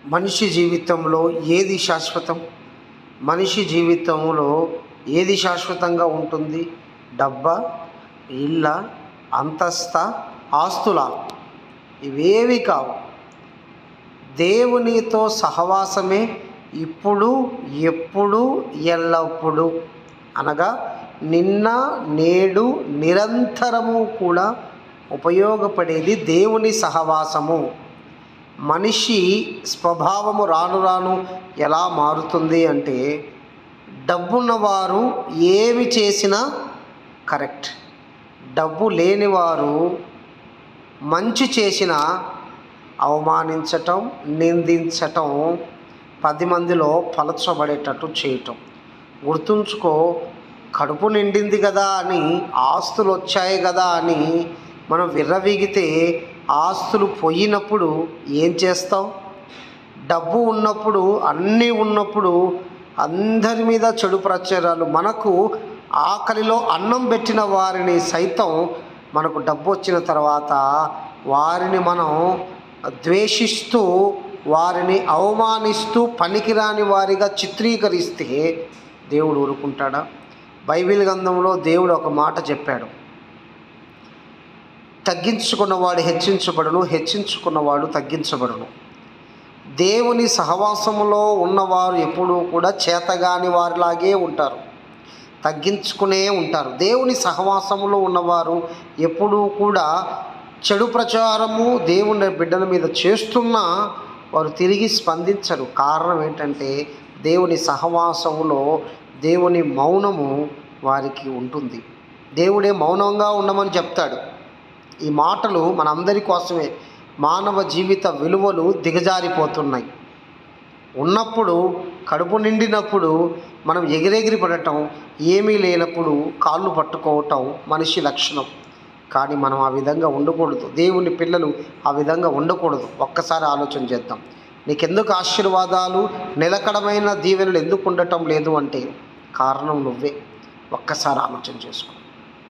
మనిషి జీవితంలో ఏది శాశ్వతం? మనిషి జీవితంలో ఏది శాశ్వతంగా ఉంటుంది? డబ్బా, ఇళ్ళ, అంతస్త, ఆస్తుల? ఇవేవి కావు. దేవునితో సహవాసమే ఇప్పుడు, ఎప్పుడు, ఎల్లప్పుడూ, అనగా నిన్న, నేడు, నిరంతరము కూడా ఉపయోగపడేది దేవుని సహవాసము. మనిషి స్వభావము రాను రాను ఎలా మారుతుంది అంటే, డబ్బున్నవారు ఏమి చేసినా కరెక్ట్, డబ్బు లేనివారు మంచి చేసినా అవమానించటం, నిందించటం, 10 మందిలో పలచబడేటట్టు చేయటం. గుర్తుంచుకో, కడుపు నిండింది కదా అని, ఆస్తులు వచ్చాయి కదా అని మనం విర్రవీగితే ఆస్తులు పోయినప్పుడు ఏం చేస్తాం? డబ్బు ఉన్నప్పుడు, అన్నీ ఉన్నప్పుడు అందరి మీద చెడు ప్రచారాలు. మనకు ఆకలిలో అన్నం పెట్టిన వారిని సైతం మనకు డబ్బు వచ్చిన తర్వాత వారిని మనం ద్వేషిస్తూ, వారిని అవమానిస్తూ, పనికిరాని వారిగా చిత్రీకరిస్తే దేవుడు ఊరుకుంటాడా? బైబిల్ గ్రంథంలో దేవుడు ఒక మాట చెప్పాడు, తగ్గించుకున్నవాడు హెచ్చించబడును, హెచ్చించుకున్నవాడు తగ్గించబడును. దేవుని సహవాసములో ఉన్నవారు ఎప్పుడూ కూడా చేతగాని వారిలాగే ఉంటారు, తగ్గించుకునే ఉంటారు. దేవుని సహవాసములో ఉన్నవారు ఎప్పుడూ కూడా చెడు ప్రచారము దేవుని బిడ్డల మీద చేస్తున్నా వారు తిరిగి స్పందించరు. కారణం ఏంటంటే, దేవుని సహవాసములో దేవుని మౌనము వారికి ఉంటుంది. దేవుడే మౌనంగా ఉండమని చెప్తాడు. ఈ మాటలు మనందరి కోసమే. మానవ జీవిత విలువలు దిగజారిపోతున్నాయి. ఉన్నప్పుడు, కడుపు నిండినప్పుడు మనం ఎగిరెగిరి పడటం, ఏమీ లేనప్పుడు కాళ్ళు పట్టుకోవటం మనిషి లక్షణం. కానీ మనం ఆ విధంగా ఉండకూడదు. దేవుని పిల్లలు ఆ విధంగా ఉండకూడదు. ఒక్కసారి ఆలోచన చేద్దాం. నీకెందుకు ఆశీర్వాదాలు, నిలకడమైన దీవెనలు ఎందుకు ఉండటం లేదు అంటే కారణం నువ్వే. ఒక్కసారి ఆలోచన చేసుకో.